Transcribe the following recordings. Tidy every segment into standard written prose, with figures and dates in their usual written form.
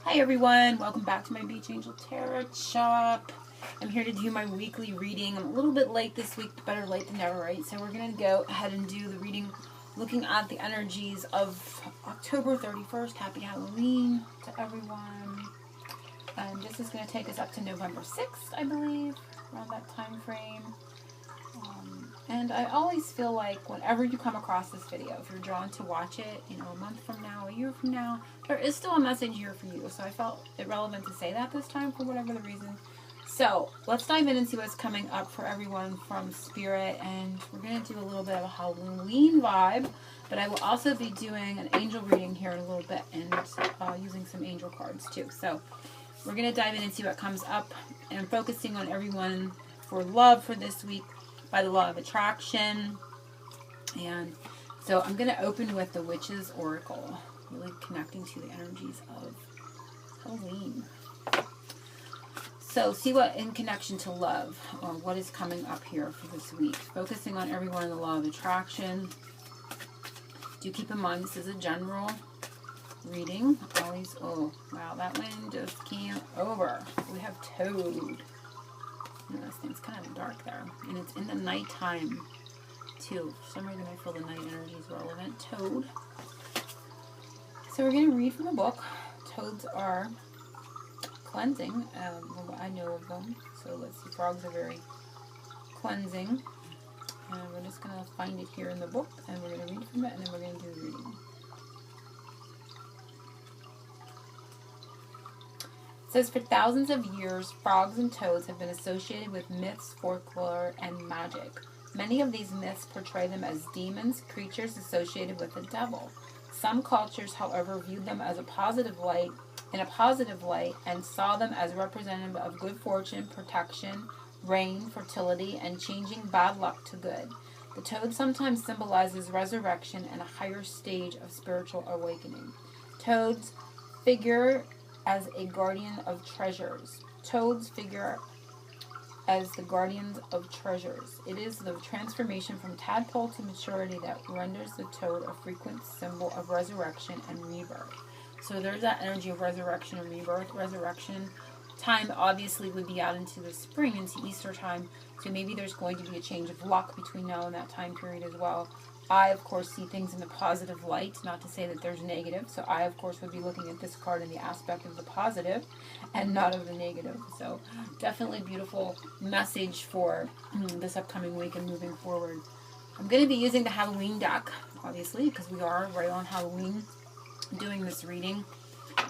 Hi everyone, welcome back to my Beach Angel Tarot Shop. I'm here to do my weekly reading. I'm a little bit late this week, but better late than never, right? So we're going to go ahead and do the reading looking at the energies of October 31st. Happy Halloween to everyone. And this is going to take us up to November 6th, I believe, around that time frame. And I always feel like whenever you come across this video, if you're drawn to watch it, a month from now, a year from now, there is still a message here for you. So I felt it relevant to say that this time for whatever the reason. So let's dive in and see what's coming up for everyone from Spirit. And we're going to do a little bit of a Halloween vibe, but I will also be doing an angel reading here in a little bit and using some angel cards too. So we're going to dive in and see what comes up and focusing on everyone for love for this week by the law of attraction. And so I'm going to open with the Witch's Oracle, really connecting to the energies of Halloween. So see what in connection to love, or what is coming up here for this week. Focusing on everyone in the law of attraction. Do keep in mind this is a general reading. Always, oh wow, that one just came over. We have Toad. Interesting. It's kind of dark there. And it's in the nighttime, too. For some reason, I feel the night energy is relevant. Toad. So we're going to read from the book. Toads are cleansing. I know of them. So let's see. Frogs are very cleansing. And we're just going to find it here in the book. And we're going to read from it. And then we're going to do the reading. It says, for thousands of years, frogs and toads have been associated with myths, folklore, and magic. Many of these myths portray them as demons, creatures associated with the devil. Some cultures, however, viewed them as in a positive light, and saw them as representative of good fortune, protection, rain, fertility, and changing bad luck to good. The toad sometimes symbolizes resurrection and a higher stage of spiritual awakening. Toads figure as a guardian of treasures. Toads figure as the guardians of treasures. It is the transformation from tadpole to maturity that renders the toad a frequent symbol of resurrection and rebirth. So there's that energy of resurrection and rebirth. Resurrection time obviously would be out into the spring, into Easter time. So maybe there's going to be a change of luck between now and that time period as well. I, of course, see things in the positive light, not to say that there's negative. So I, of course, would be looking at this card in the aspect of the positive and not of the negative. So definitely beautiful message for this upcoming week and moving forward. I'm going to be using the Halloween deck, obviously, because we are right on Halloween doing this reading.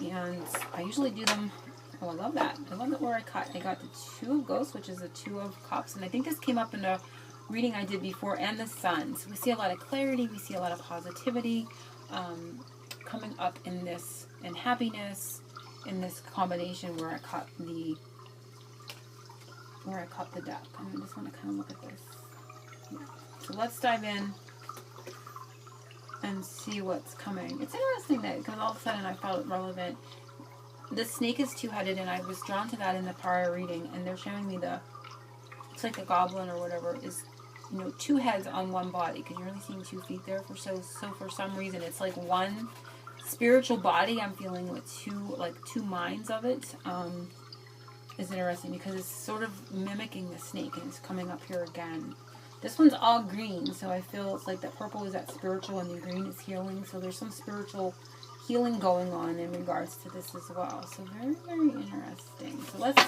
And I usually do them. Oh, I love that. I love it where I got the Two of Ghosts, which is the Two of Cups. And I think this came up in a reading I did before, and the Sun. So we see a lot of clarity, we see a lot of positivity coming up in this, and happiness in this combination where I caught the deck. And I just want to kind of look at this. Yeah. So let's dive in and see what's coming. It's interesting that because all of a sudden I felt it relevant. The snake is two-headed, and I was drawn to that in the prior reading, and they're showing me it's like the goblin or whatever is, two heads on one body, because you're only seeing 2 feet there. So for some reason it's like one spiritual body. I'm feeling with two minds of it. Is interesting because it's sort of mimicking the snake, and it's coming up here again. This one's all green, so I feel it's like that purple is that spiritual and the green is healing. So there's some spiritual healing going on in regards to this as well. So very, very interesting. So let's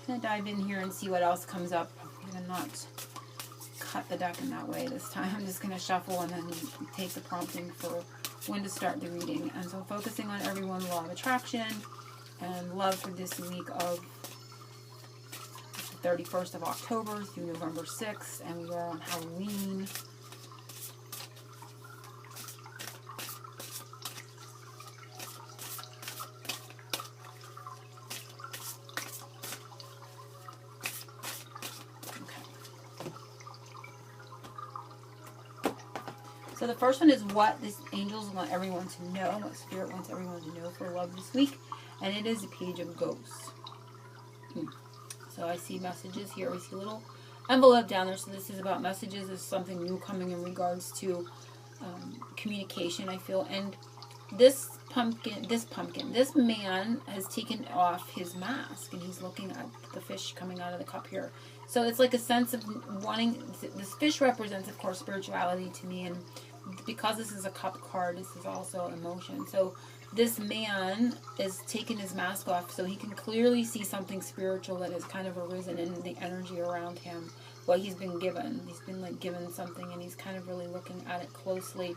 kind of dive in here and see what else comes up. I'm going to not cut the deck in that way this time. I'm just going to shuffle and then take the prompting for when to start the reading. And so focusing on everyone's law of attraction and love for this week of the 31st of October through November 6th. And we are on Halloween. So the first one is what the angels want everyone to know, what Spirit wants everyone to know for love this week. And it is a Page of Ghosts. So I see messages here. We see a little envelope down there. So this is about messages. There's something new coming in regards to communication, I feel. And this this man has taken off his mask and he's looking at the fish coming out of the cup here. So it's like a sense of wanting, this fish represents, of course, spirituality to me, and because this is a cup card, this is also emotion. So this man is taking his mask off so he can clearly see something spiritual that has kind of arisen in the energy around him. What he's been given. He's been like given something and he's kind of really looking at it closely.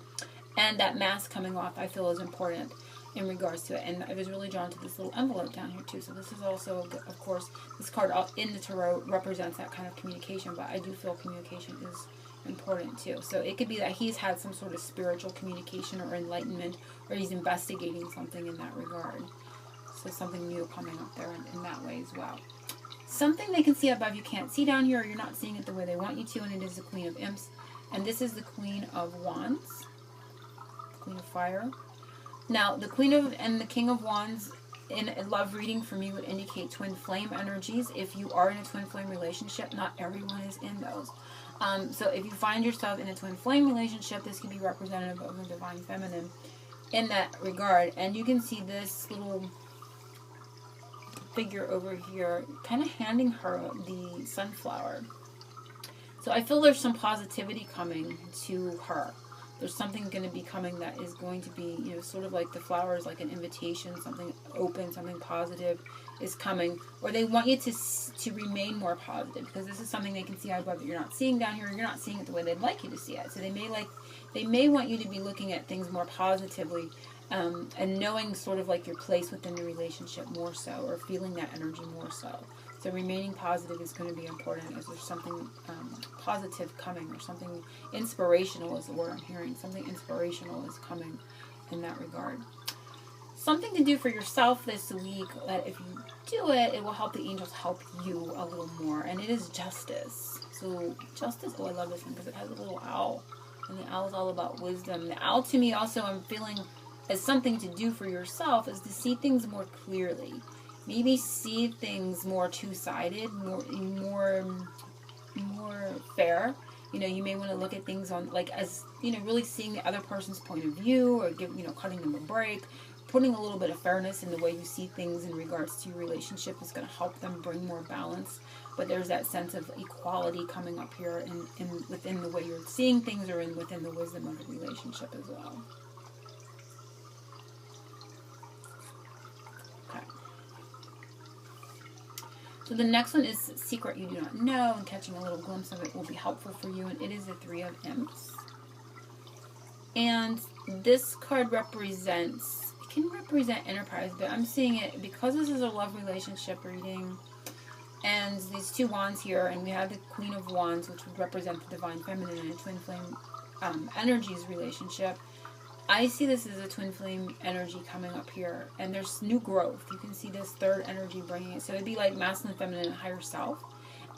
And that mask coming off, I feel, is important in regards to it. And I was really drawn to this little envelope down here too. So this is also, of course, this card in the tarot represents that kind of communication, but I do feel communication is important too. So it could be that he's had some sort of spiritual communication or enlightenment, or he's investigating something in that regard. So something new coming up there in that way as well. Something they can see above you can't see down here, or you're not seeing it the way they want you to, and it is the Queen of Imps. And this is the Queen of Wands, Queen of Fire. Now, the Queen of and the King of Wands in a love reading for me would indicate twin flame energies. If you are in a twin flame relationship, not everyone is in those. So if you find yourself in a twin flame relationship, this could be representative of the Divine Feminine in that regard. And you can see this little figure over here kind of handing her the sunflower. So I feel there's some positivity coming to her. There's something going to be coming that is going to be, you know, sort of like the flower is like an invitation, something open, something positive is coming. Or they want you to remain more positive, because this is something they can see above that you're not seeing down here. You're not seeing it the way they'd like you to see it. So they may want you to be looking at things more positively, and knowing sort of like your place within the relationship more so, or feeling that energy more so. So remaining positive is going to be important, as there's something positive coming, or something inspirational is the word I'm hearing. Something inspirational is coming in that regard. Something to do for yourself this week, that if you do it, it will help the angels help you a little more. And it is justice. So justice, oh, I love this one because it has a little owl. And the owl is all about wisdom. The owl to me also, I'm feeling as something to do for yourself, is to see things more clearly. Maybe see things more two-sided, more fair. You know, you may want to look at things on, like, as, you know, really seeing the other person's point of view, or cutting them a break. Putting a little bit of fairness in the way you see things in regards to your relationship is going to help them bring more balance. But there's that sense of equality coming up here within the way you're seeing things, or within the wisdom of the relationship as well. So the next one is Secret You Do Not Know, and catching a little glimpse of it will be helpful for you, and it is the Three of Imps. And this card can represent enterprise, but I'm seeing it because this is a love relationship reading, and these two wands here, and we have the Queen of Wands, which would represent the Divine Feminine and a twin flame energies relationship. I see this as a twin flame energy coming up here, and there's new growth. You can see this third energy bringing it. So it'd be like masculine, feminine, and higher self.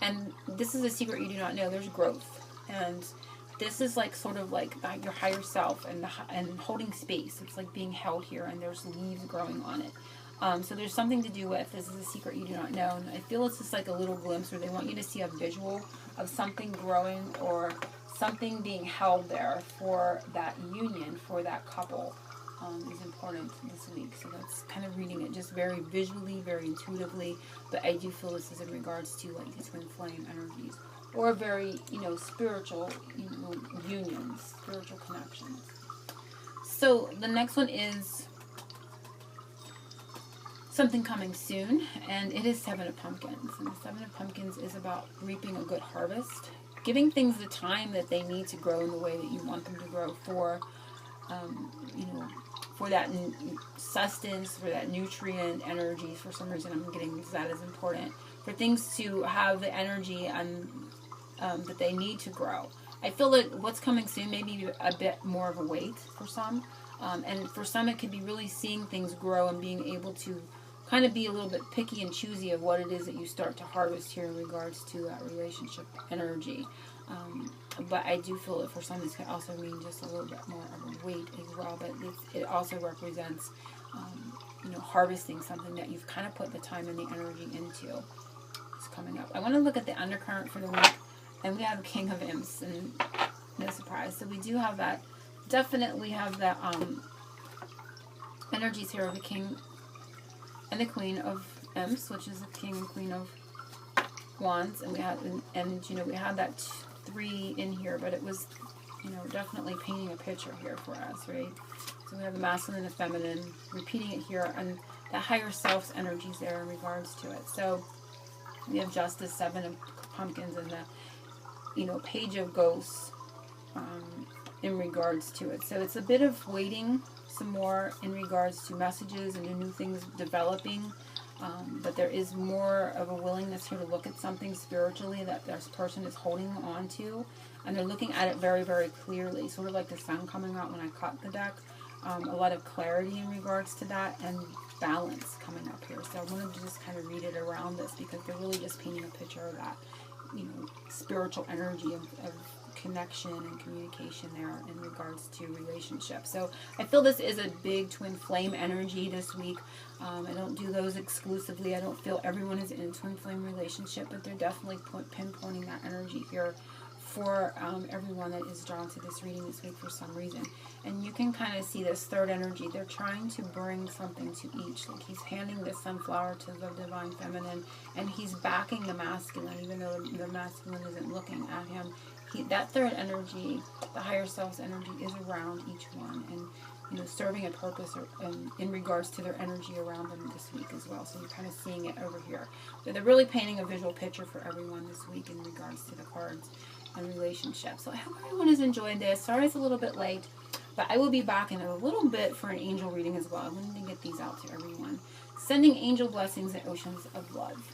And this is a secret you do not know. There's growth. And this is like sort of like your higher self and holding space. It's like being held here, and there's leaves growing on it. So there's something to do with, this is a secret you do not know. And I feel it's just like a little glimpse, where they want you to see a visual of something growing, or something being held there for that union, for that couple, is important this week. So that's kind of reading it just very visually, very intuitively. But I do feel this is in regards to like the twin flame energies, or very, spiritual, unions, spiritual connections. So the next one is something coming soon, and it is Seven of Pumpkins. And the Seven of Pumpkins is about reaping a good harvest, giving things the time that they need to grow in the way that you want them to grow for, for that sustenance, for that nutrient energy. For some reason, I'm getting that is important. For things to have the energy that they need to grow. I feel that what's coming soon may be a bit more of a wait for some. And for some, it could be really seeing things grow and being able to kind of be a little bit picky and choosy of what it is that you start to harvest here in regards to that relationship energy. But I do feel that for some, this could also mean just a little bit more of a weight as well. But it also represents, harvesting something that you've kind of put the time and the energy into. It's coming up. I want to look at the undercurrent for the week. And we have King of Imps, and no surprise. So we do have that. Definitely have that energies here of the King and the Queen of Imps, which is the King and Queen of Wands, and we had, and you know, we had that 3 in here, but it was, you know, definitely painting a picture here for us, right? So we have the masculine and the feminine, repeating it here, and the higher self's energies there in regards to it. So we have Justice, 7 of Pumpkins, and the, you know, Page of Ghosts in regards to it. So it's a bit of waiting some more in regards to messages and new things developing. But there is more of a willingness here to look at something spiritually that this person is holding on to. And they're looking at it very, very clearly. Sort of like the sun coming out when I cut the deck. A lot of clarity in regards to that. And balance coming up here. So I wanted to just kind of read it around this because they're really just painting a picture of that, you know, spiritual energy of connection and communication there in regards to relationships. So I feel this is a big twin flame energy this week. I don't do those exclusively. I don't feel everyone is in a twin flame relationship, but they're definitely pinpointing that energy here for everyone that is drawn to this reading this week for some reason. And you can kind of see this third energy. They're trying to bring something to each. Like he's handing the sunflower to the divine feminine, and he's backing the masculine, even though the masculine isn't looking at him. That third energy, the higher self's energy, is around each one, and you know, serving a purpose in regards to their energy around them this week as well. So you're kind of seeing it over here. So they're really painting a visual picture for everyone this week in regards to the cards and relationships. So I hope everyone has enjoyed this. Sorry it's a little bit late, but I will be back in a little bit for an angel reading as well. I wanted to get these out to everyone. Sending angel blessings and oceans of love.